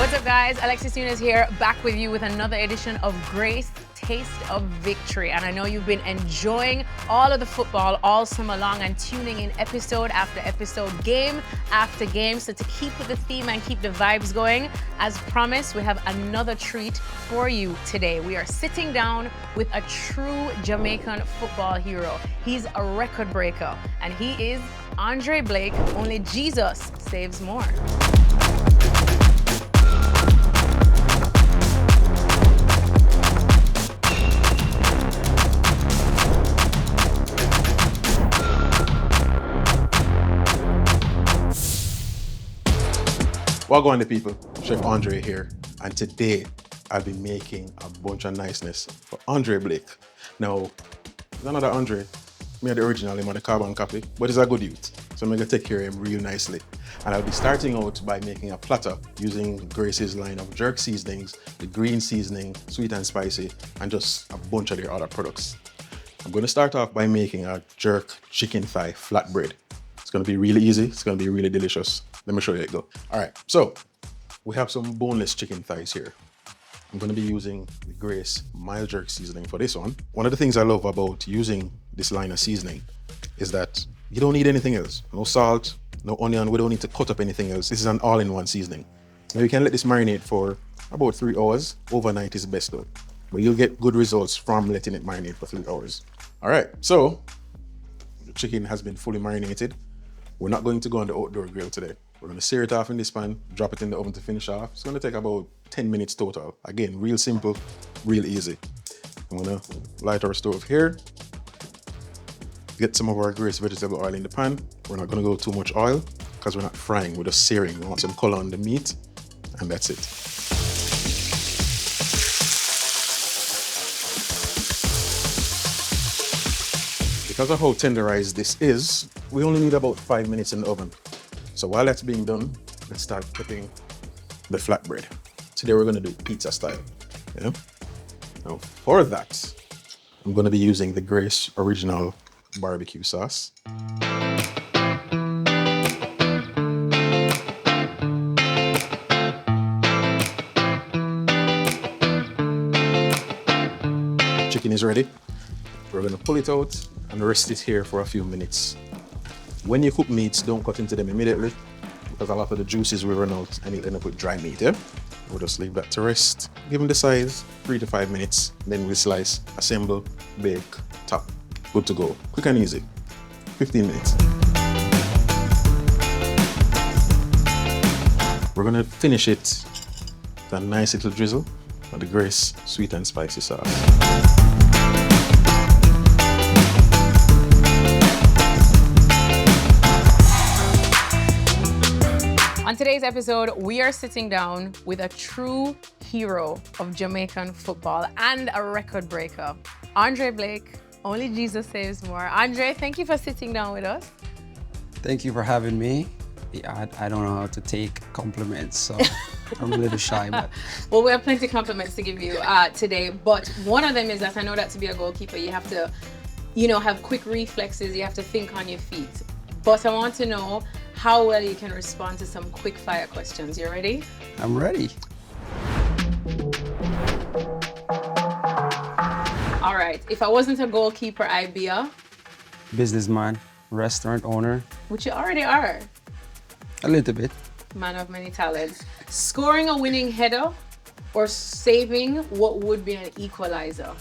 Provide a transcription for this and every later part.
What's up, guys? Alexis here, back with you with another edition of Grace Taste of Victory. And I know you've been enjoying all of the football all summer long and tuning in episode after episode, game after game. So to keep with the theme and keep the vibes going, as promised, we have another treat for you today. We are sitting down with a true Jamaican football hero. He's a record breaker, and he is André Blake. Only Jesus saves more. Welcome on the people, Chef Andre here, and today I'll be making a bunch of niceness for André Blake. Now, it's another Andre, me the original, him on the carbon copy, but he's a good youth, so I'm gonna take care of him real nicely. And I'll be starting out by making a platter using Grace's line of jerk seasonings, the green seasoning, sweet and spicy, and just a bunch of their other products. I'm gonna start off by making a jerk chicken thigh flatbread. It's gonna be really easy, it's gonna be really delicious. Let me show you how it go. All right, so we have some boneless chicken thighs here. I'm gonna be using the Grace mild jerk seasoning for this one. One of the things I love about using this line of seasoning is that you don't need anything else. No salt, no onion, we don't need to cut up anything else. This is an all-in-one seasoning. Now you can let this marinate for about 3 hours. Overnight is best though, but you'll get good results from letting it marinate for 3 hours. All right, so the chicken has been fully marinated. We're not going to go on the outdoor grill today. We're gonna sear it off in this pan, drop it in the oven to finish off. It's gonna take about 10 minutes total. Again, real simple, real easy. I'm gonna light our stove here. Get some of our Grace vegetable oil in the pan. We're not gonna go too much oil because we're not frying, we're just searing. We want some color on the meat, and that's it. Because of how tenderized this is, we only need about 5 minutes in the oven. So while that's being done, let's start cooking the flatbread. Today we're gonna do pizza style. Yeah? Now for that, I'm gonna be using the Grace original barbecue sauce. Chicken is ready. We're gonna pull it out and rest it here for a few minutes. When you cook meats, don't cut into them immediately because a lot of the juices will run out and you'll end up with dry meat, yeah? We'll just leave that to rest. Give them the size, 3 to 5 minutes. Then we'll slice, assemble, bake, top. Good to go. Quick and easy. 15 minutes. We're gonna finish it with a nice little drizzle of the Grace sweet and spicy sauce. On today's episode, we are sitting down with a true hero of Jamaican football and a record breaker, André Blake. Only Jesus saves more. André, thank you for sitting down with us. Thank you for having me. Yeah, I don't know how to take compliments, so I'm a little shy, but... Well, we have plenty of compliments to give you today, but one of them is that I know that to be a goalkeeper, you have to, have quick reflexes, you have to think on your feet. But I want to know how well you can respond to some quick fire questions. You ready? I'm ready. All right. If I wasn't a goalkeeper, I'd be a Businessman, restaurant owner. Which you already are. A little bit. Man of many talents. Scoring a winning header or saving what would be an equalizer?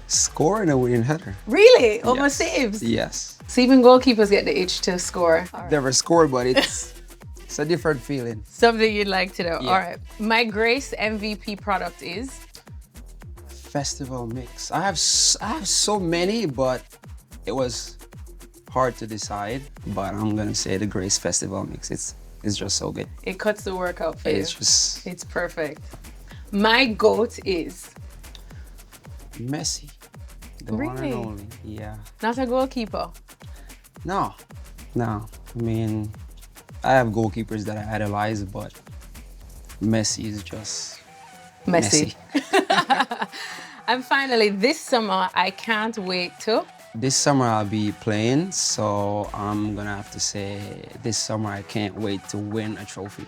Scoring a winning header. Really? Almost Yes. saves? Yes. So even goalkeepers get the itch to score. Never scored, but it's a different feeling. Something you'd like to know. Yeah. All right. My Grace MVP product is? Festival mix. I have so many, but it was hard to decide. But I'm gonna say the Grace Festival mix. It's just so good. It cuts the workout for you. It's perfect. My GOAT is? Messi. The one Really? and only. Yeah. Not a goalkeeper. No. I mean, I have goalkeepers that I idolize, but Messi is just Messi. And finally, this summer, I can't wait to? This summer I'll be playing, so I'm gonna have to say this summer I can't wait to win a trophy.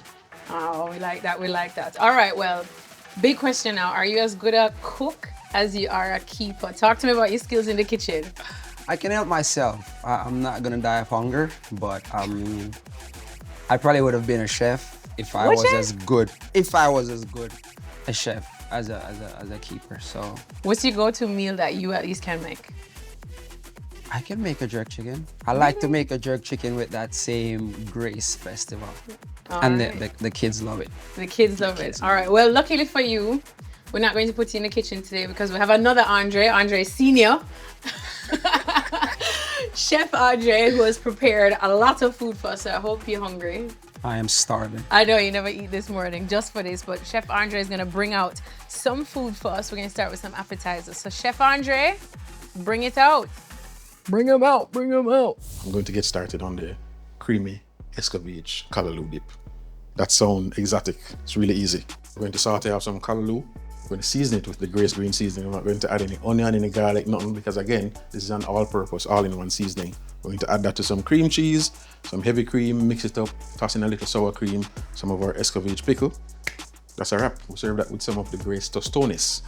Oh, we like that. We like that. All right. Well, big question now. Are you as good a cook as you are a keeper? Talk to me about your skills in the kitchen. I can help myself. I'm not gonna die of hunger, but I probably would have been a chef if I Would was you? as good. If I was as good a chef as a keeper. So What's your go-to meal that you at least can make? I can make a jerk chicken. I like to make a jerk chicken with that same Grace Festival. And the kids love it. The kids love it. All right. Well, luckily for you, we're not going to put you in the kitchen today because we have another Andre Senior. Chef Andre, who has prepared a lot of food for us. So I hope you're hungry. I am starving. I know you never eat this morning just for this, but Chef Andre is going to bring out some food for us. We're going to start with some appetizers. So Chef Andre, bring it out. Bring them out. Bring them out. I'm going to get started on the creamy escovitch callaloo dip. That sounds exotic. It's really easy. We're going to saute up some callaloo. We're going to season it with the Grace green seasoning. I'm not going to add any onion, any garlic, nothing, because again, this is an all-purpose, all-in-one seasoning. We're going to add that to some cream cheese, some heavy cream, mix it up, toss in a little sour cream, some of our escovitch pickle. That's a wrap. We'll serve that with some of the Grace tostones.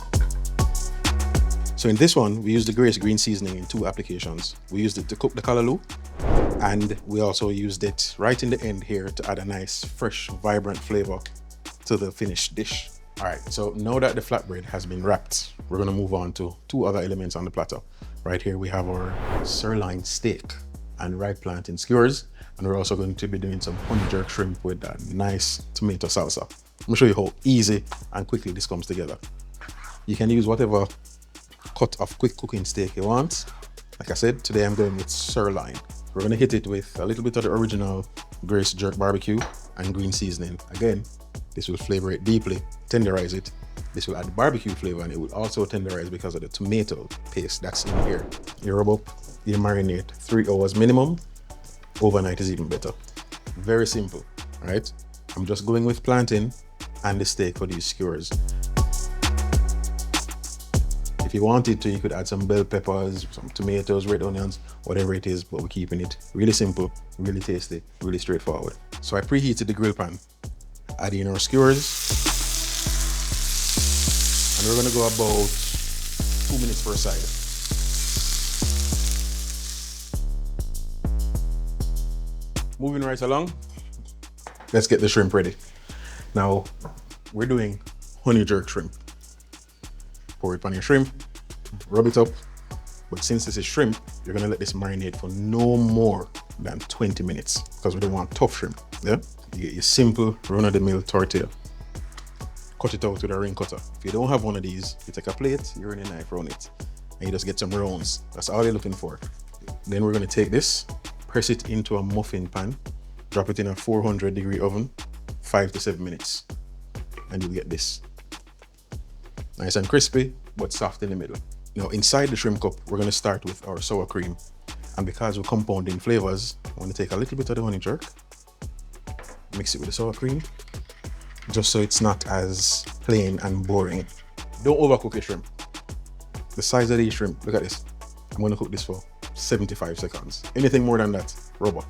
So in this one, we use the Grace green seasoning in 2 applications. We used it to cook the callaloo, and we also used it right in the end here to add a nice, fresh, vibrant flavor to the finished dish. All right, so now that the flatbread has been wrapped, we're gonna move on to 2 other elements on the platter. Right here, we have our sirloin steak and right plantain skewers, and we're also going to be doing some honey jerk shrimp with that nice tomato salsa. I'm gonna show you how easy and quickly this comes together. You can use whatever cut of quick cooking steak you want. Like I said, today I'm going with sirloin. We're gonna hit it with a little bit of the original Grace jerk barbecue and green seasoning. Again, this will flavor it deeply, tenderize it. This will add barbecue flavor, and it will also tenderize because of the tomato paste that's in here. You rub up, you marinate 3 hours minimum. Overnight is even better. Very simple, right? I'm just going with plantain and the steak for these skewers. If you wanted to, you could add some bell peppers, some tomatoes, red onions, whatever it is, but we're keeping it really simple, really tasty, really straightforward. So I preheated the grill pan, add in our skewers, and we're gonna go about 2 minutes per side. Moving right along, let's get the shrimp ready. Now, we're doing honey jerk shrimp. Pour it on your shrimp, rub it up. But since this is shrimp, you're gonna let this marinate for no more than 20 minutes because we don't want tough shrimp, yeah? You get your simple run-of-the-mill tortilla. Cut it out with a ring cutter. If you don't have one of these, you take a plate, you run a knife around it, and you just get some rounds. That's all you're looking for. Then we're gonna take this, press it into a muffin pan, drop it in a 400-degree oven, 5 to 7 minutes, and you'll get this. Nice and crispy, but soft in the middle. Now, inside the shrimp cup, we're gonna start with our sour cream. And because we're compounding flavors, I wanna take a little bit of the honey jerk, mix it with the sour cream, just so it's not as plain and boring. Don't overcook your shrimp. The size of these shrimp, look at this. I'm gonna cook this for 75 seconds. Anything more than that, rubber.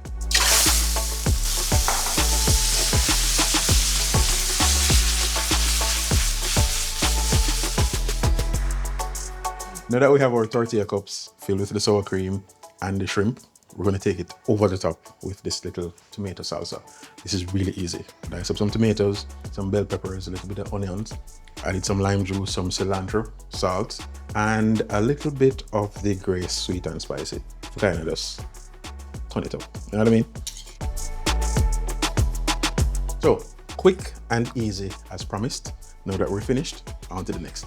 Now that we have our tortilla cups filled with the sour cream and the shrimp, we're gonna take it over the top with this little tomato salsa. This is really easy. Dice up some tomatoes, some bell peppers, a little bit of onions, added some lime juice, some cilantro, salt, and a little bit of the Grace sweet and spicy. Kind of just turn it up, you know what I mean? So, quick and easy as promised. Now that we're finished, on to the next.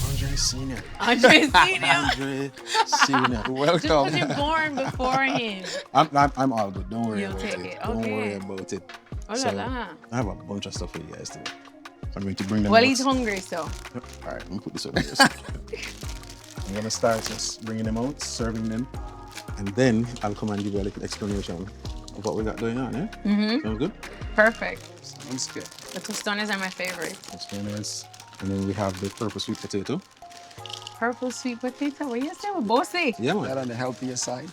Andre Senior. Andre Senior. Andre Senior. Just Welcome. because you're born before him. I'm all good. Don't worry You'll about take it. it. Don't Okay. worry about it. Oh la la. I have a bunch of stuff for you guys today. I'm going to bring them Well, out. he's hungry, so. All right, I'm gonna put this over here. I'm gonna start just bringing them out, serving them, and then I'll come and give you a little explanation of what we got going on. Sounds good? Perfect. Sounds good. The tostones are my favorite. Tostones. And then we have the purple sweet potato. Purple sweet potato. What you say? Bossy. Yeah, That man. on the healthier side.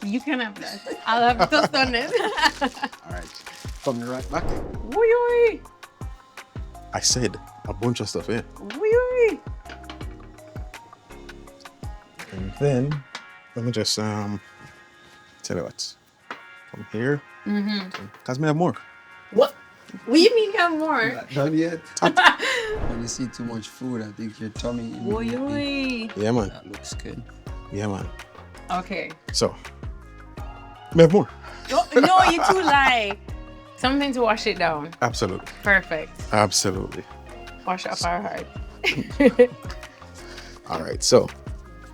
You can have that. I'll have tostones. All right. Coming right back. Wee I said a bunch of stuff, yeah. wee. And then let me just tell you what. From here. Cause me have more. What? What do you mean you have more? Not done yet. When you see too much food, I think your tummy. Wee. Yeah, man. That looks good. Yeah, man. Okay. So, me have more. No, you too lie. Something to wash it down. Absolutely. Perfect. Absolutely. Wash off our heart. All right, so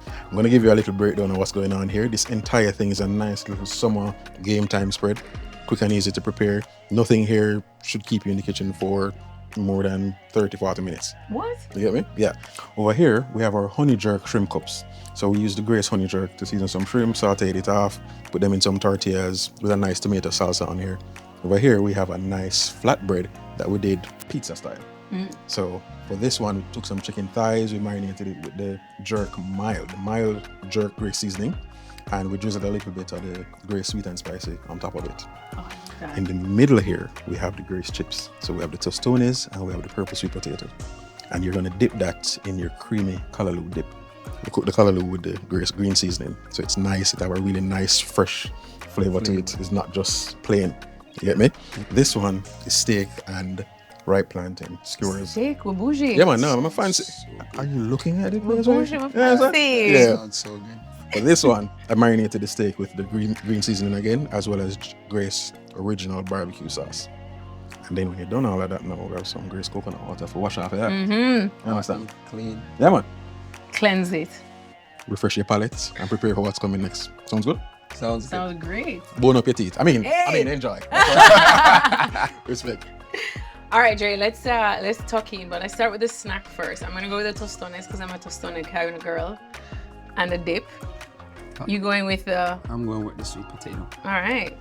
I'm gonna give you a little breakdown of what's going on here. This entire thing is a nice little summer game time spread. Quick and easy to prepare. Nothing here should keep you in the kitchen for more than 30-40 minutes. What? You get me? Yeah. Over here, we have our honey jerk shrimp cups. So we use the Grace honey jerk to season some shrimp, sauteed it off, put them in some tortillas with a nice tomato salsa on here. Over here, we have a nice flatbread that we did pizza style. So for this one, we took some chicken thighs, we marinated it with the mild jerk Grace seasoning, and we drizzled a little bit of the Grace sweet and spicy on top of it. Oh, God. In the middle here, we have the Grace chips. So we have the tostones and we have the purple sweet potato. And you're gonna dip that in your creamy callaloo dip. We cook the callaloo with the Grace green seasoning. So it's nice, it have a really nice, fresh flavor to it. It's not just plain, you get me? This one is steak and ripe plantain skewers. Steak with bougie. Yeah man, no, I'm a fancy. Are you looking at it? Bougie, I'm Yeah, sir? fancy. Yeah. Sounds so good. For this one, I marinated the steak with the green seasoning again, as well as Grace original barbecue sauce. And then when you're done all of that, now we have some Grace coconut water for wash off of that. You understand? Clean. Yeah, man. Cleanse it. Refresh your palate and prepare for what's coming next. Sounds good? Sounds good. Sounds great. Bone up your teeth. I mean, Hey. enjoy. Respect. All right, Dre, let's tuck in, but let's start with the snack first. I'm gonna go with the tostones because I'm a tostone kind of girl. And the dip. You going with the... I'm going with the sweet potato. All right.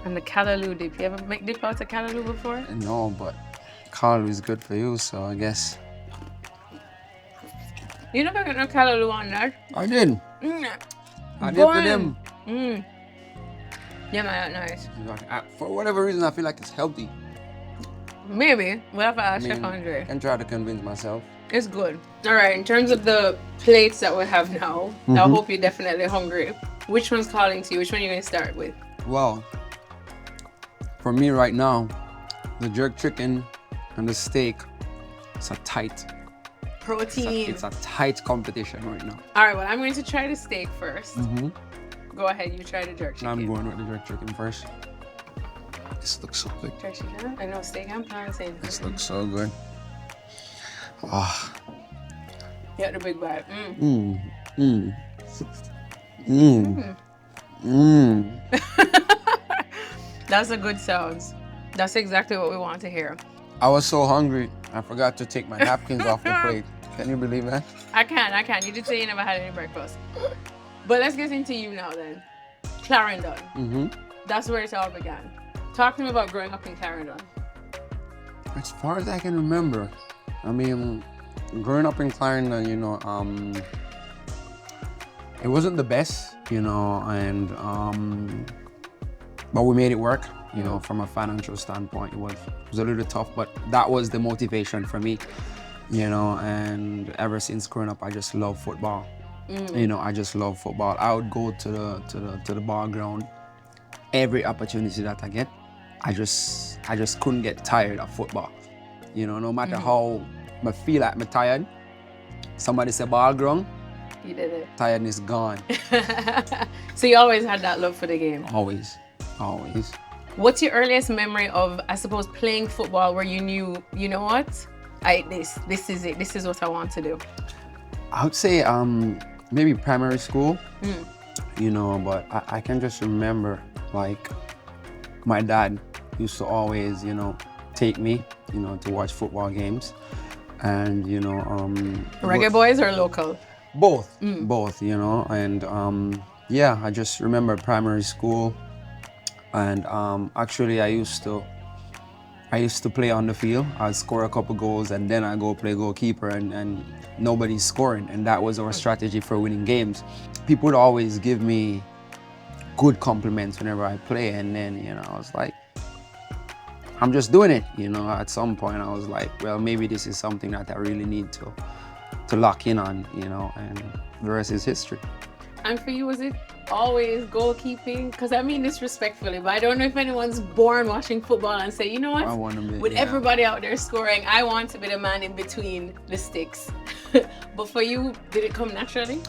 And the callaloo dip. You ever make dip out of callaloo before? No, but callaloo is good for you, so I guess. You never got no callaloo on that? I did. Mm. I did for them. Yeah, man, nice. For whatever reason, I feel like it's healthy. Maybe. We'll have to ask I Chef mean, Andre. I can try to convince myself. It's good. All right, in terms of the plates that we have now, I hope you're definitely hungry. Which one's calling to you? Which one are you going to start with? Well, for me right now, the jerk chicken and the steak, it's a tight. Protein. It's a tight competition right now. All right, well, I'm going to try the steak first. Go ahead, you try the jerk chicken. I'm going with the jerk chicken first. This looks so good. Jerk chicken? I know steak, I'm trying to say. This looks so good. Ah. Yeah, the big bite. That's a good sounds. That's exactly what we want to hear. I was so hungry, I forgot to take my napkins off the plate. Can you believe that? I can. You did say you never had any breakfast. But let's get into you now then. Clarendon. That's where it all began. Talk to me about growing up in Clarendon. As far as I can remember, I mean, growing up in Clarendon, you know, it wasn't the best, you know, and but we made it work, you know, from a financial standpoint. It was a little tough, but that was the motivation for me, you know, and ever since growing up, I just love football. You know, I just love football. I would go to the ball ground every opportunity that I get. I just couldn't get tired of football. You know, no matter how I feel like I'm tired, somebody say ball ground, You did it. tiredness gone. So you always had that love for the game. Always. What's your earliest memory of, I suppose, playing football where you knew, you know what? This is it. This is what I want to do. I would say maybe primary school, you know, but I can just remember, like, my dad used to always, you know, take me, you know, to watch football games. And, you know, Reggae boys or local? both, you know, and yeah, I just remember primary school, and actually I used to play on the field. I'd score a couple goals and then I go play goalkeeper, and nobody's scoring, and that was our strategy for winning games. People would always give me good compliments whenever I play. And then, you know, I was like, I'm just doing it. You know, at some point I was like, well, maybe this is something that I really need to lock in on, you know, and the rest is history. And for you, was it always goalkeeping? Because I mean this respectfully, but I don't know if anyone's born watching football and say, you know what, I want to be, with yeah. everybody out there scoring, I want to be the man in between the sticks. But for you, did it come naturally?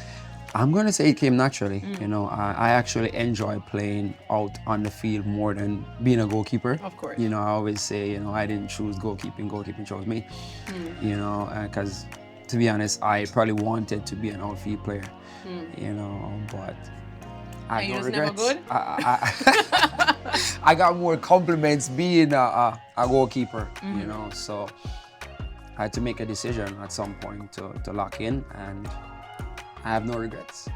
I'm going to say it came naturally. You know, I actually enjoy playing out on the field more than being a goalkeeper. Of course. You know, I always say, you know, I didn't choose goalkeeping chose me. You know, because to be honest, I probably wanted to be an outfield player. You know, but I And you don't just never regret. good? I got more compliments being a goalkeeper, you know, so I had to make a decision at some point to lock in, and I have no regrets.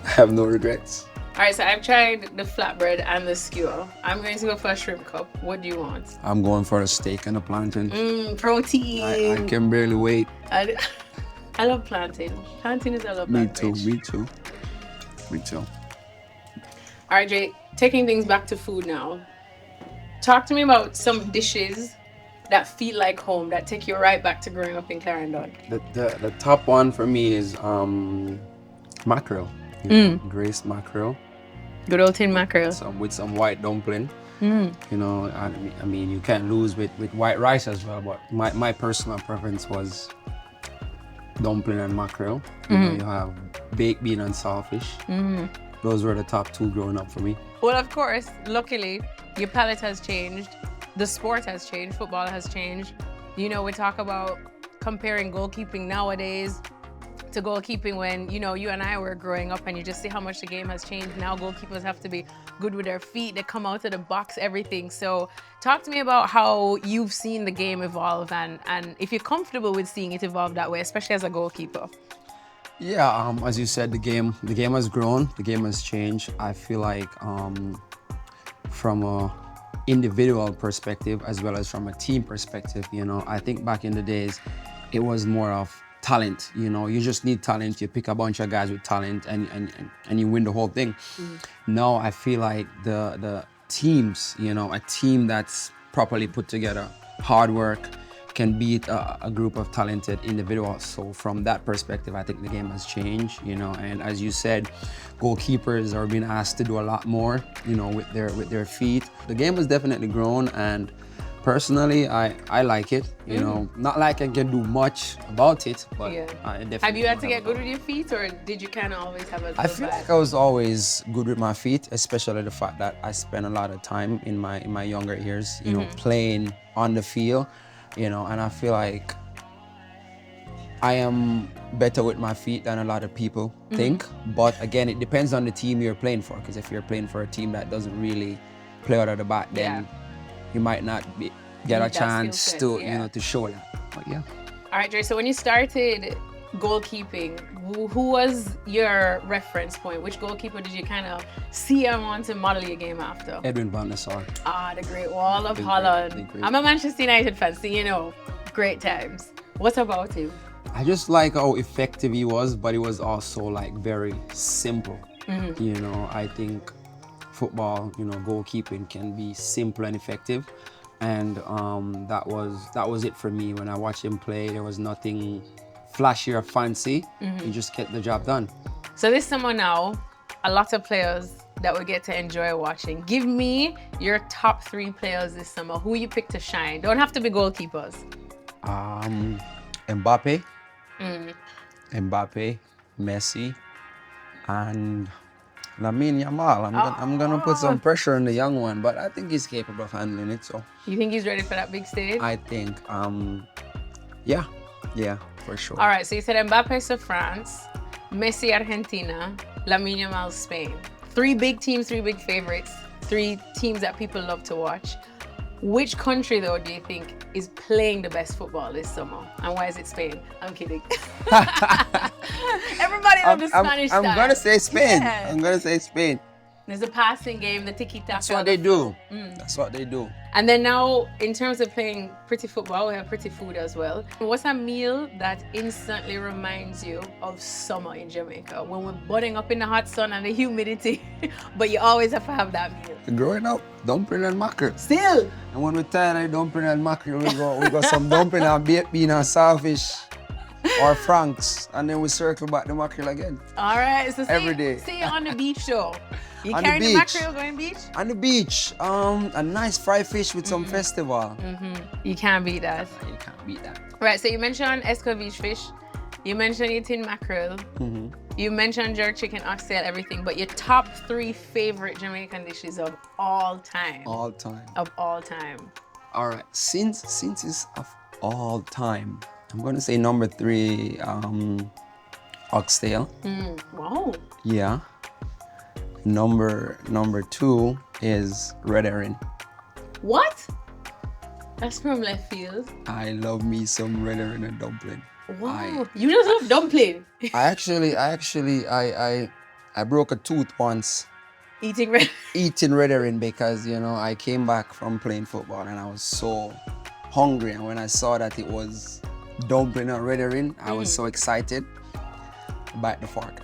I have no regrets. All right, so I've tried the flatbread and the skewer. I'm going to go for a shrimp cup. What do you want? I'm going for a steak and a plantain. Protein. I can barely wait. I love plantain. Plantain is a love Me language. too, me too. Me too. All right, Jay, taking things back to food now. Talk to me about some dishes that feel like home, that take you right back to growing up in Clarendon. The top one for me is mackerel. You know, Grace mackerel. Good old tin mackerel. With some white dumpling. You know, I mean, you can't lose with white rice as well, but my personal preference was dumpling and mackerel. You know, you have baked bean and saltfish. Those were the top two growing up for me. Well, of course, luckily, your palate has changed. The sport has changed. Football has changed. You know, we talk about comparing goalkeeping nowadays to goalkeeping when, you know, you and I were growing up, and you just see how much the game has changed. Now goalkeepers have to be good with their feet. They come out of the box, everything. So talk to me about how you've seen the game evolve, and if you're comfortable with seeing it evolve that way, especially as a goalkeeper. Yeah, as you said, the game has grown, the game has changed. I feel like from a individual perspective as well as from a team perspective, you know, I think back in the days, it was more of talent. You know, you just need talent. You pick a bunch of guys with talent, and you win the whole thing. Now I feel like the teams, you know, a team that's properly put together, hard work, can beat a group of talented individuals. So from that perspective, I think the game has changed, you know, and as you said, goalkeepers are being asked to do a lot more, you know, with their feet. The game has definitely grown, and personally, I like it, you know, not like I can do much about it, but Yeah. I definitely Have you had to don't get have good a- with your feet, or did you kind of always have a I good feel vibe? like I was always good with my feet, especially the fact that I spent a lot of time in my younger years, you know, playing on the field, you know, and I feel like I am better with my feet than a lot of people think. But again, it depends on the team you're playing for, because if you're playing for a team that doesn't really play out of the back, then you might not get Need a that chance skill set, to, yeah. you know, to show that. But yeah. All right, Dre, so when you started goalkeeping, who was your reference point? Which goalkeeper did you kind of see and want to model your game after? Edwin van der Sar. Ah, the Great Wall of The Holland. great. I'm a Manchester United fan, so you know, great times. What about him? I just like how effective he was, but it was also like very simple. You know, I think football, you know, goalkeeping can be simple and effective, and that was it for me. When I watched him play, there was nothing flashy or fancy. He just get the job done. So this summer now, a lot of players that we get to enjoy watching. Give me your top 3 players this summer. Who you pick to shine? Don't have to be goalkeepers. Mbappe, Mbappe, Messi, and Lamine Yamal. I'm gonna put some pressure on the young one, but I think he's capable of handling it. So You think he's ready for that big stage? I think, yeah, for sure. All right, so you said Mbappe to France, Messi Argentina, Lamine Yamal Spain. 3 big teams, 3 big favorites, 3 teams that people love to watch. Which country, though, do you think is playing the best football this summer? And why is it Spain? I'm kidding. Everybody loves the Spanish I'm style. gonna say Spain. Yeah. I'm gonna say Spain. There's a passing game, the tiki-taka. That's what they do. That's what they do. And then now, in terms of playing pretty football, we have pretty food as well. What's a meal that instantly reminds you of summer in Jamaica when we're budding up in the hot sun and the humidity, but you always have to have that meal? Growing up, dumpling and mackerel. Still? And when we're tired of dumpling and mackerel, we got some dumpling and baked bean and saltfish or franks, and then we circle back the mackerel again. All right, so Every day. See you on the beach though. You On carrying the the beach. mackerel going beach? On the beach, a nice fried fish with some festival. You can't beat that. You can't beat that. Right, so you mentioned Escovitch fish. You mentioned eating mackerel. You mentioned jerk chicken, oxtail, everything. But your top 3 favorite Jamaican dishes of all time. All time. Of all time. All right, since it's of all time, I'm gonna say number 3, oxtail. Wow. Yeah. Number 2 is red herring. What? That's from left field. I love me some red herring and dumpling. Wow. You just love dumpling. I broke a tooth once Eating red. eating red herring because I came back from playing football and I was so hungry, and when I saw that it was dumpling and red herring, I was so excited. Bite the fork.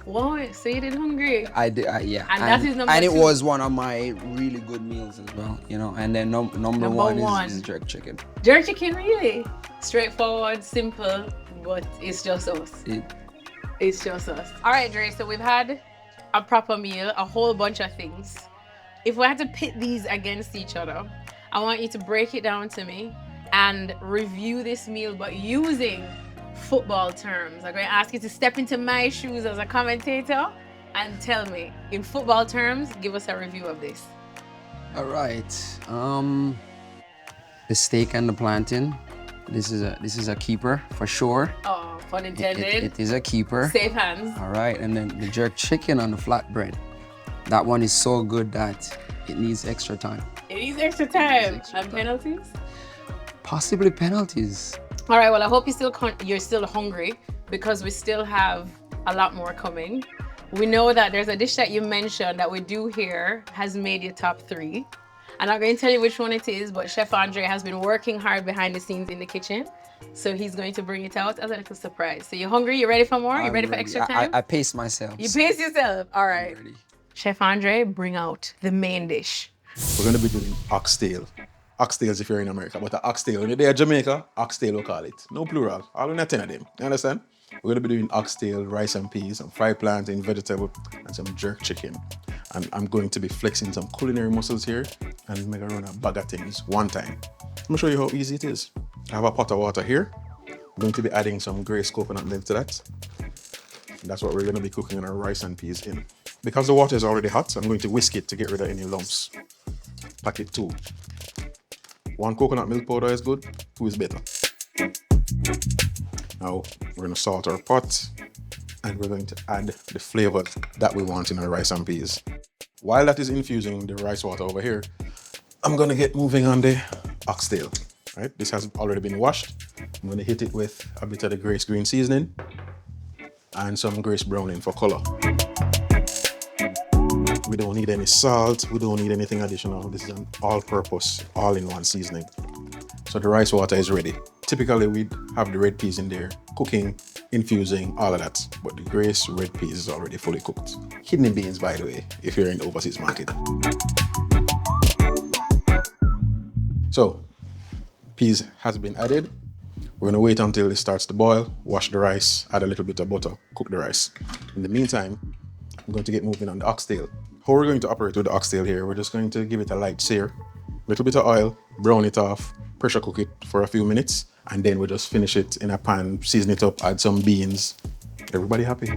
Wow, so you did hungry. I did, yeah. And that is number And it 2. was one of my really good meals as well, And then number one is jerk chicken. Jerk chicken, really? Straightforward, simple, but it's just us. It's just us. All right, Dre, so we've had a proper meal, a whole bunch of things. If we had to pit these against each other, I want you to break it down to me and review this meal, but using football terms. I'm going to ask you to step into my shoes as a commentator and tell me, in football terms, give us a review of this. All right. The steak and the plantain. This is a keeper for sure. Oh, pun intended. It is a keeper. Safe hands. All right, and then the jerk chicken on the flatbread. That one is so good that it needs extra time. It needs extra time. And penalties? Possibly penalties. All right, well, I hope you're still hungry because we still have a lot more coming. We know that there's a dish that you mentioned that we do here has made your top 3. I'm not going to tell you which one it is, but Chef Andre has been working hard behind the scenes in the kitchen. So he's going to bring it out as a little surprise. So you hungry? You ready for more? You ready for extra time? I pace myself. You pace yourself. All right. Ready. Chef Andre, bring out the main dish. We're going to be doing oxtail. Oxtails if you're in America, but the oxtail, when you're there in Jamaica, oxtail we'll call it. No plural, all in 10 of them. You understand? We're going to be doing oxtail, rice and peas, some fried plantain, vegetable, and some jerk chicken. And I'm going to be flexing some culinary muscles here and make around a bag of things one time. I'm going to show you how easy it is. I have a pot of water here. I'm going to be adding some Grace coconut milk to that. And that's what we're going to be cooking our rice and peas in. Because the water is already hot, I'm going to whisk it to get rid of any lumps. Packet 2. 1 coconut milk powder is good, 2 is better. Now we're going to salt our pot and we're going to add the flavors that we want in our rice and peas. While that is infusing the rice water over here, I'm going to get moving on the oxtail. Right? This has already been washed. I'm going to hit it with a bit of the Grace green seasoning and some Grace browning for color. We don't need any salt, we don't need anything additional. This is an all-purpose, all-in-one seasoning. So the rice water is ready. Typically, we'd have the red peas in there, cooking, infusing, all of that. But the Grace red peas is already fully cooked. Kidney beans, by the way, if you're in the overseas market. So, peas has been added. We're gonna wait until it starts to boil, wash the rice, add a little bit of butter, cook the rice. In the meantime, I'm going to get moving on the oxtail. How we're going to operate with the oxtail here, we're just going to give it a light sear, little bit of oil, brown it off, pressure cook it for a few minutes, and then we'll just finish it in a pan, season it up, add some beans. Everybody happy?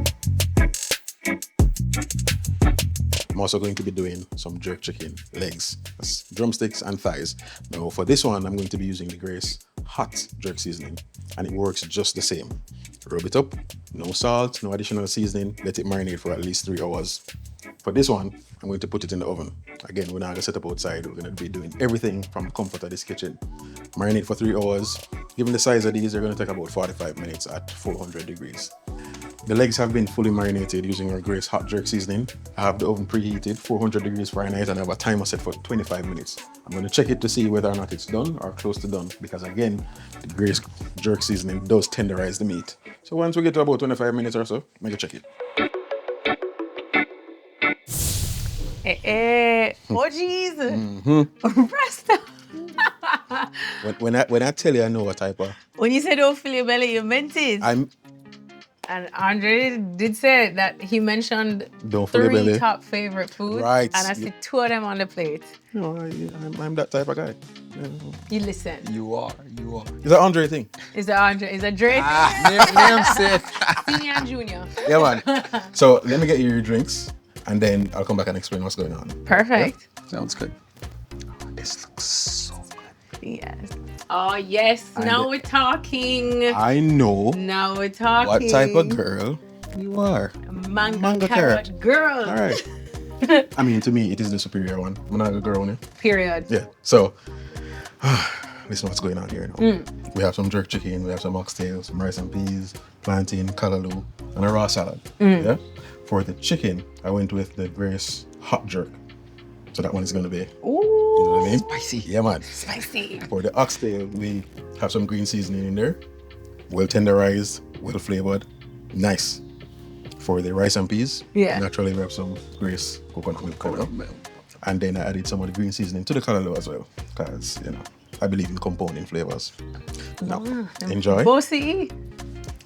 I'm also going to be doing some jerk chicken legs. That's drumsticks and thighs. Now for this one, I'm going to be using the Grace hot jerk seasoning, and it works just the same. Rub it up, no salt, no additional seasoning, let it marinate for at least 3 hours. For this one, I'm going to put it in the oven. Again, we're not gonna set up outside, we're gonna be doing everything from the comfort of this kitchen. Marinate for 3 hours. Given the size of these, they're gonna take about 45 minutes at 400 degrees. The legs have been fully marinated using our Grace hot jerk seasoning. I have the oven preheated, 400 degrees Fahrenheit, and I have a timer set for 25 minutes. I'm going to check it to see whether or not it's done or close to done, because again, the Grace jerk seasoning does tenderize the meat. So once we get to about 25 minutes or so, I'm going to check it. Oh, jeez. Rasta. When I tell you I know what type of... When you said don't fill your belly, you meant it. And Andre did say that he mentioned Don't fill your 3 belly. top favorite foods. Right. And I see 2 of them on the plate. No, I'm that type of guy. You listen. You are. Is that Andre thing? Is that Andre? Is that Drake? Name said. Senior and junior. Yeah, man. So let me get you your drinks, and then I'll come back and explain what's going on. Perfect. Sounds good. Oh, this looks so good. Yes. Oh, yes. Now we're talking. I know Now we're talking. what type of girl you are. Mango carrot girl. All right. I mean, to me, it is the superior one. I'm not a girl on it. Period. Yeah. So, listen what's going on here now. We have some jerk chicken, we have some oxtail, some rice and peas, plantain, callaloo, and a raw salad. Yeah. For the chicken, I went with the Grace hot jerk. So that one is going to be, Ooh. you know what I mean? Spicy. Yeah, man. Spicy. For the oxtail, we have some green seasoning in there. Well tenderized, well flavored, nice. For the rice and peas, naturally we have some Grace coconut milk powder. And then I added some of the green seasoning to the callaloo as well, because, you know, I believe in compounding flavors. Now, enjoy, Bossy.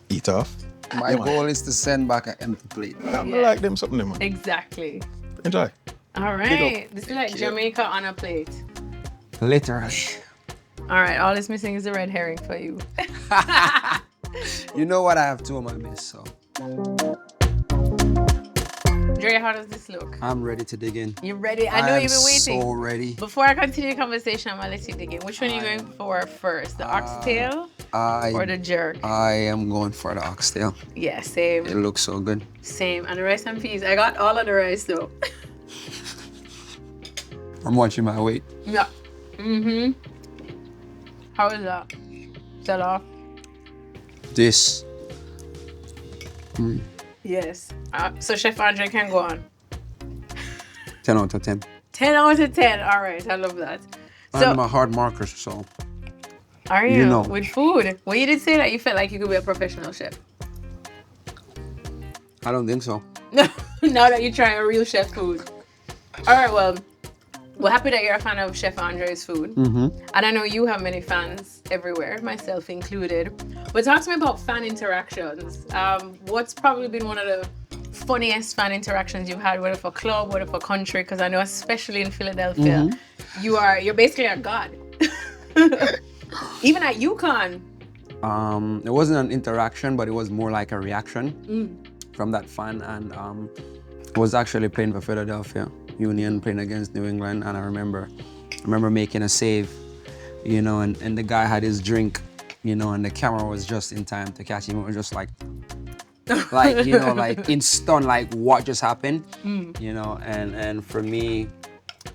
eat off. My goal is to send back an empty plate. I like them something, man. Exactly. Enjoy. All right. This is like Jamaica on a plate. Literally. All right. All it's missing is the red herring for you. You know what? I have 2 on my list, so. Dre, how does this look? I'm ready to dig in. You ready? I know you've been waiting. So ready. Before I continue the conversation, I'm going to let you dig in. Which one are you going for first? The oxtail or the jerk? I am going for the oxtail. Yeah, same. It looks so good. Same. And the rice and peas. I got all of the rice though. I'm watching my weight. Yeah. How is that? Sell off? This. Yes. So Chef Andre can go on. 10 out of 10. 10 out of 10. All right. I love that. I'm a hard marker, so. Are you? You know. With food? Well, you did say that you felt like you could be a professional chef. I don't think so. Now that you're trying a real chef food. All right. Well, we're happy that you're a fan of Chef Andre's food. And I know you have many fans everywhere, myself included. But talk to me about fan interactions. What's probably been one of the funniest fan interactions you've had, whether for club, whether for country? Because I know, especially in Philadelphia, you're basically a god. Even at UConn. It wasn't an interaction, but it was more like a reaction from that fan. And I was actually playing for Philadelphia Union, playing against New England, and I remember making a save, you know, and the guy had his drink, you know, and the camera was just in time to catch him. It was just like you know, like in stun, like what just happened, you know, and for me,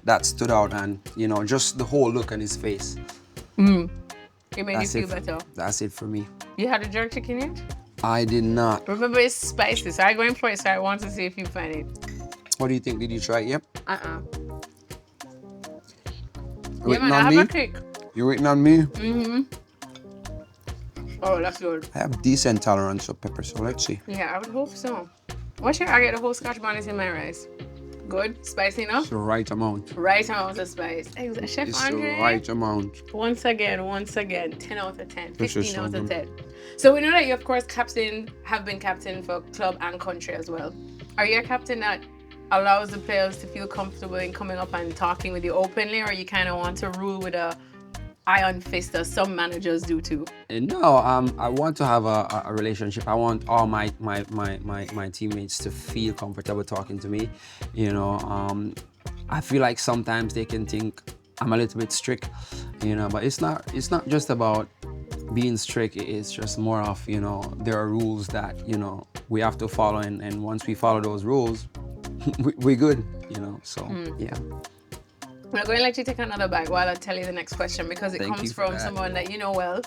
that stood out, and you know, just the whole look on his face. It made you feel better. That's it for me. You had a jerk chicken yet? I did not. Remember, it's spicy, so I'm going for it, so I want to see if you find it. What do you think? Did you try it? Yep. Yeah, man, I have a kick. You waiting on me? Oh, that's good. I have decent tolerance of pepper, so let's see. Yeah, I would hope so. Watch here, I get the whole Scotch bonnet in my rice. Good? Spicy enough? It's the right amount. Right amount of spice. Hey, Chef It's Andre. the right amount. Once again, 10 out of 10, This is 15 so out of good. 10. So we know that you, of course, have been captain for club and country as well. Are you a captain that allows the players to feel comfortable in coming up and talking with you openly, or you kind of want to rule with a iron fist as some managers do too? No, I want to have a relationship. I want all my teammates to feel comfortable talking to me. You know, I feel like sometimes they can think I'm a little bit strict, you know, but it's not just about being strict. It's just more of, you know, there are rules that, you know, we have to follow, and once we follow those rules, we're good, you know, so yeah. I'm going to let you take another bite while I tell you the next question, because it comes from someone that you know well,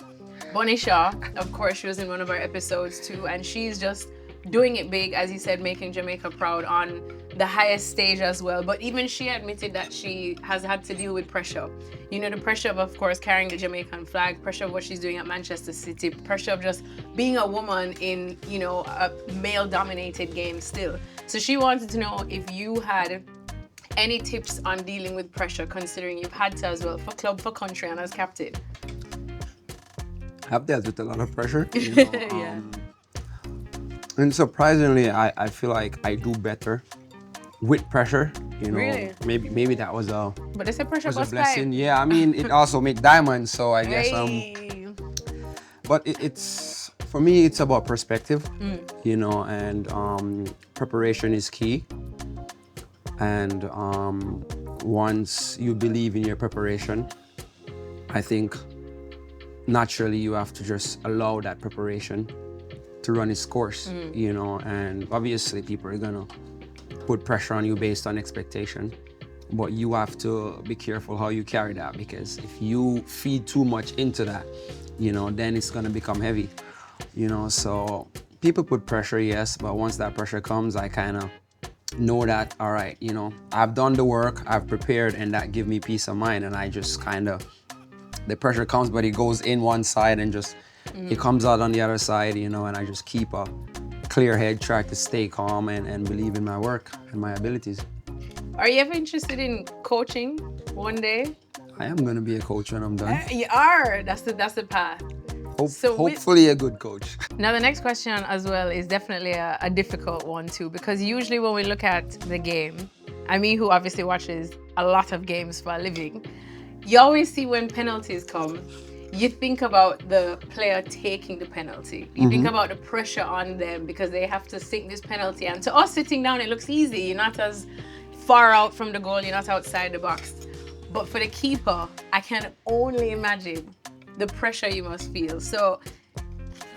Bonnie Shaw. Of course, she was in one of our episodes too, and she's just doing it big, as you said, making Jamaica proud on the highest stage as well. But even she admitted that she has had to deal with pressure. You know, the pressure of course, carrying the Jamaican flag, pressure of what she's doing at Manchester City, pressure of just being a woman in, you know, a male-dominated game still. So she wanted to know if you had any tips on dealing with pressure, considering you've had to as well for club, for country, and as captain. I've dealt with a lot of pressure. Yeah. And surprisingly, I feel like I do better with pressure. You know, Really? maybe that was a But it's a pressure bust blessing. pipe. Yeah, I mean, it also make diamonds. So I guess Hey. but it's for me, it's about perspective. You know, and preparation is key. And once you believe in your preparation, I think naturally you have to just allow that preparation to run its course, you know, and obviously people are gonna put pressure on you based on expectation, but you have to be careful how you carry that, because if you feed too much into that, you know, then it's gonna become heavy, you know. So people put pressure, yes, but once that pressure comes, I kind of know that, all right, you know, I've done the work, I've prepared, and that give me peace of mind, and I just kind of, the pressure comes, but it goes in one side and just, it comes out on the other side, you know, and I just keep a clear head, try to stay calm and believe in my work and my abilities. Are you ever interested in coaching one day? I am gonna be a coach when I'm done. You are. That's the path. So hopefully a good coach. Now the next question as well is definitely a difficult one too, because usually when we look at the game, I mean, who obviously watches a lot of games for a living, you always see when penalties come, you think about the player taking the penalty. You think about the pressure on them because they have to sink this penalty. And to us sitting down, it looks easy. You're not as far out from the goal, you're not outside the box. But for the keeper, I can only imagine the pressure you must feel. So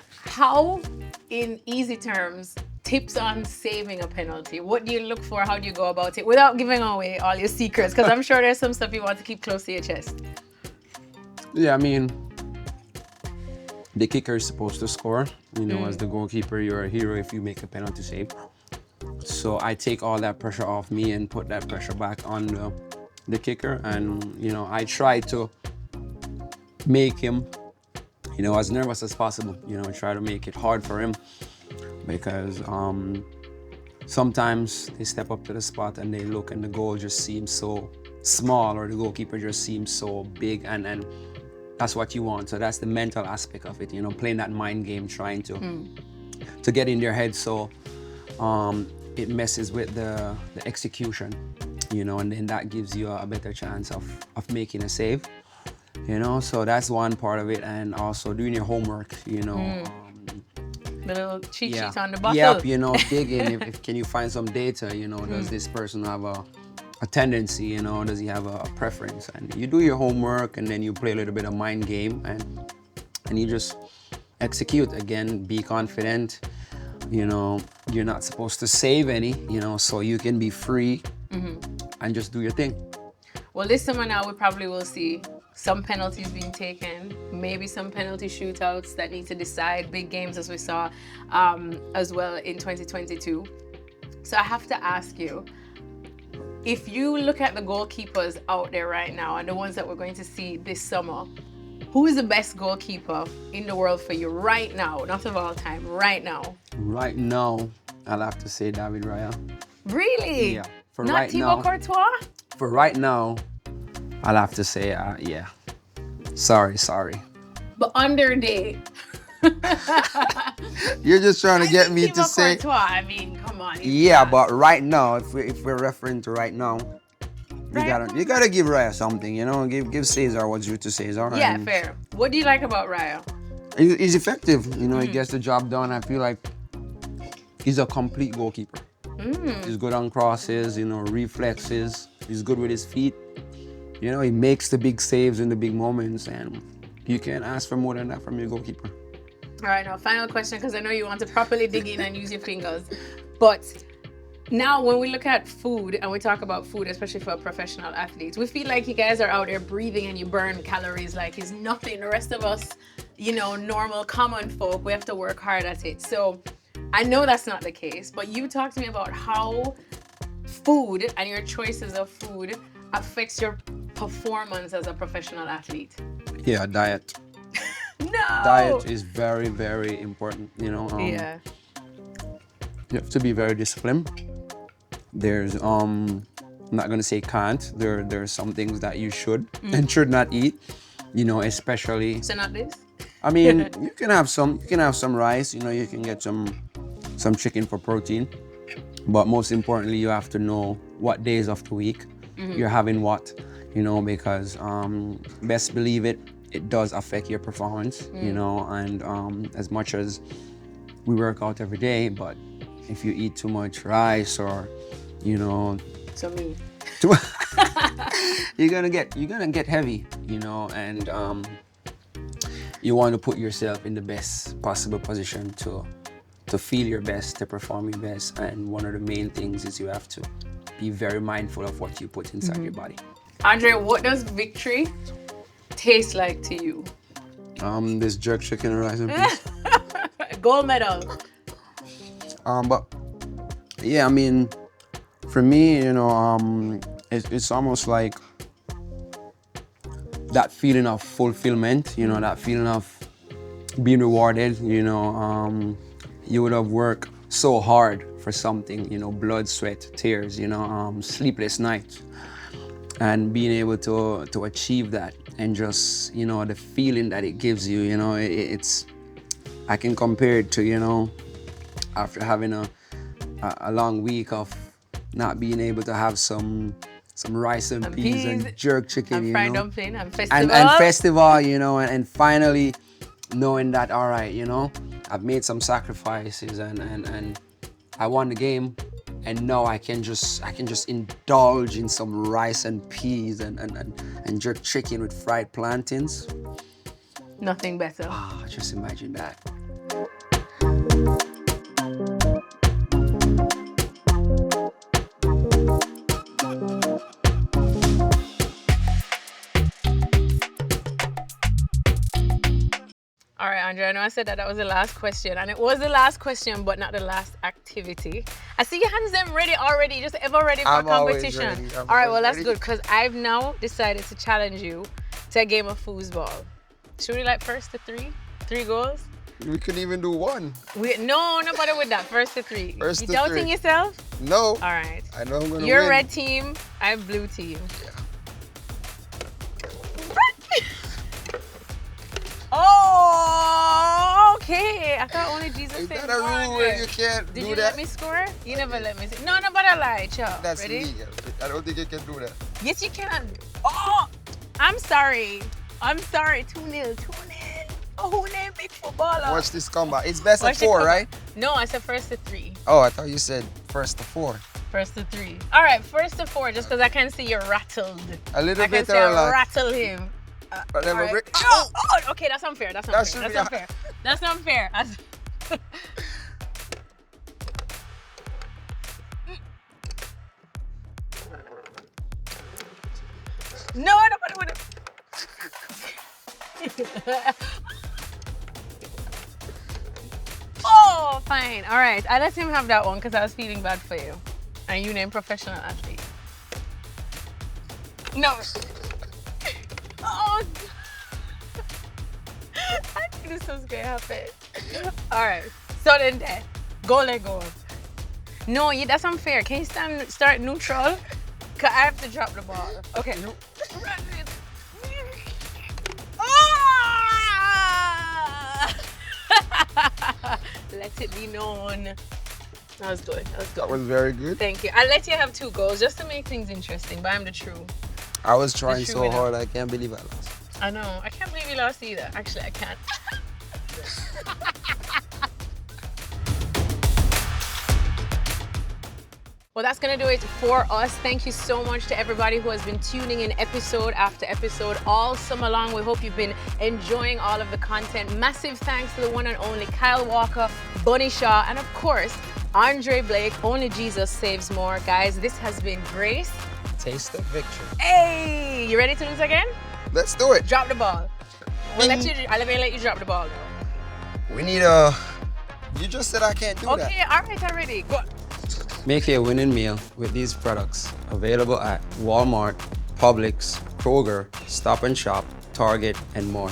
how, in easy terms, tips on saving a penalty? What do you look for? How do you go about it without giving away all your secrets? Because I'm sure there's some stuff you want to keep close to your chest. Yeah, I mean, the kicker is supposed to score. You know, as the goalkeeper, you're a hero if you make a penalty save. So I take all that pressure off me and put that pressure back on the kicker. And, you know, I try to make him, you know, as nervous as possible. You know, try to make it hard for him, because sometimes they step up to the spot and they look and the goal just seems so small, or the goalkeeper just seems so big, and that's what you want. So that's the mental aspect of it, you know, playing that mind game, trying to get in their head, so it messes with the execution, you know, and then that gives you a better chance of making a save, you know. So that's one part of it, and also doing your homework, you know. The little cheat sheets on the bottle. Yep, you know, digging, if can you find some data, you know, does this person have a tendency, you know, does he have a preference? And you do your homework, and then you play a little bit of mind game, and you just execute. Again, be confident, you know, you're not supposed to save any, you know, so you can be free and just do your thing. Well, this summer now we probably will see some penalties being taken, maybe some penalty shootouts that need to decide big games, as we saw as well in 2022. So I have to ask you, if you look at the goalkeepers out there right now and the ones that we're going to see this summer, who is the best goalkeeper in the world for you right now? Not of all time, right now. Right now, I'll have to say David Raya. Really? Yeah. For Not right Thibaut now, Courtois? For right now, I'll have to say, yeah. Sorry. But under day. You're just trying to get me to Thibaut say. Courtois, I mean, come on. Yeah, but right now, if we're referring to right now, you gotta give Raya something, you know. Give Cesar what's due to Cesar. Yeah, fair. What do you like about Raya? He's effective, you know. He gets the job done. I feel like he's a complete goalkeeper. He's good on crosses, you know, reflexes. He's good with his feet. You know, he makes the big saves in the big moments, and you can't ask for more than that from your goalkeeper. All right, now final question, because I know you want to properly dig in and use your fingers. But now when we look at food and we talk about food, especially for professional athletes, we feel like you guys are out there breathing and you burn calories like it's nothing. The rest of us, you know, normal, common folk, we have to work hard at it. So I know that's not the case, but you talk to me about how food and your choices of food affects your performance as a professional athlete. Yeah, diet. No. Diet is very, very important. Yeah. You have to be very disciplined. There's I'm not gonna say can't. There's some things that you should and should not eat. Especially. So not this. I mean, you can have some rice. You can get some chicken for protein. But most importantly, you have to know what days of the week you're having what. Because best believe it does affect your performance. And as much as we work out every day, but if you eat too much rice or So me. you're gonna get heavy, and you want to put yourself in the best possible position to feel your best, to perform your best. And one of the main things is you have to be very mindful of what you put inside your body. Andre, what does victory taste like to you? This jerk chicken and rice and peas. Gold medal. But yeah, I mean, for me, it's almost like that feeling of fulfillment, that feeling of being rewarded. You would have worked so hard for something, blood, sweat, tears, sleepless nights, and being able to achieve that, and just the feeling that it gives you, it's I can compare it to after having a long week of not being able to have some rice and peas and jerk chicken, and fried dumpling and festival. And festival, and finally knowing that, all right, I've made some sacrifices and I won the game, and now I can just indulge in some rice and peas and jerk chicken with fried plantains. Nothing better. Just imagine that. All right, Andrea, I know I said that was the last question, and it was the last question, but not the last activity. I see your hands them ready already, just ever ready for competition. Always ready. All right, well, that's good, because I've now decided to challenge you to a game of foosball. Should we first to three? 3 goals? We couldn't even do one. No, nobody with that. First to 3. First you to doubting 3. yourself? No. All right. I know I'm gonna You're win. red team, I'm blue team. Yeah. Oh, okay. I thought only Jesus Is said that a rule where you can't Did do you that? let me score? You never let me say. No, but I lied. Chill. That's Ready? legal. I don't think you can do that. Yes, you can. Oh, I'm sorry. 2-0. 2-0. Oh, who named big footballer? Watch this combat. It's best Watch of the 4, combat. right? No, I said first to 3. Oh, I thought you said first to 4. First to 3. All right, first to 4, just because I can see you're rattled. A little I can bit see I or like. rattle him. But never All right. break. Oh, okay, that's unfair. That's That should unfair. be That's unfair. No, nobody would have. Oh, fine. All right. I let him have that one because I was feeling bad for you. And you named professional athlete. No. Oh. I knew this was going to happen. All right. Sudden death. Goal and goal. No, that's unfair. Can you start neutral? Because I have to drop the ball. Okay. Ah! Let it be known. That was good. That was very good. Thank you. I'll let you have 2 goals just to make things interesting, but I'm the true. I was trying true so winner. hard, I can't believe I lost. I know. I can't believe you lost either. Actually, I can't. Well, that's going to do it for us. Thank you so much to everybody who has been tuning in episode after episode all summer long. We hope you've been enjoying all of the content. Massive thanks to the one and only Kyle Walker, Bunny Shaw, and of course, André Blake. Only Jesus saves more. Guys, this has been Grace. Taste of victory. Hey, you ready to do this again? Let's do it. Drop the ball. I'll let you drop the ball though. We need a You just said I can't do that. Okay, all right, already. Go. Make a winning meal with these products. Available at Walmart, Publix, Kroger, Stop and Shop, Target, and more.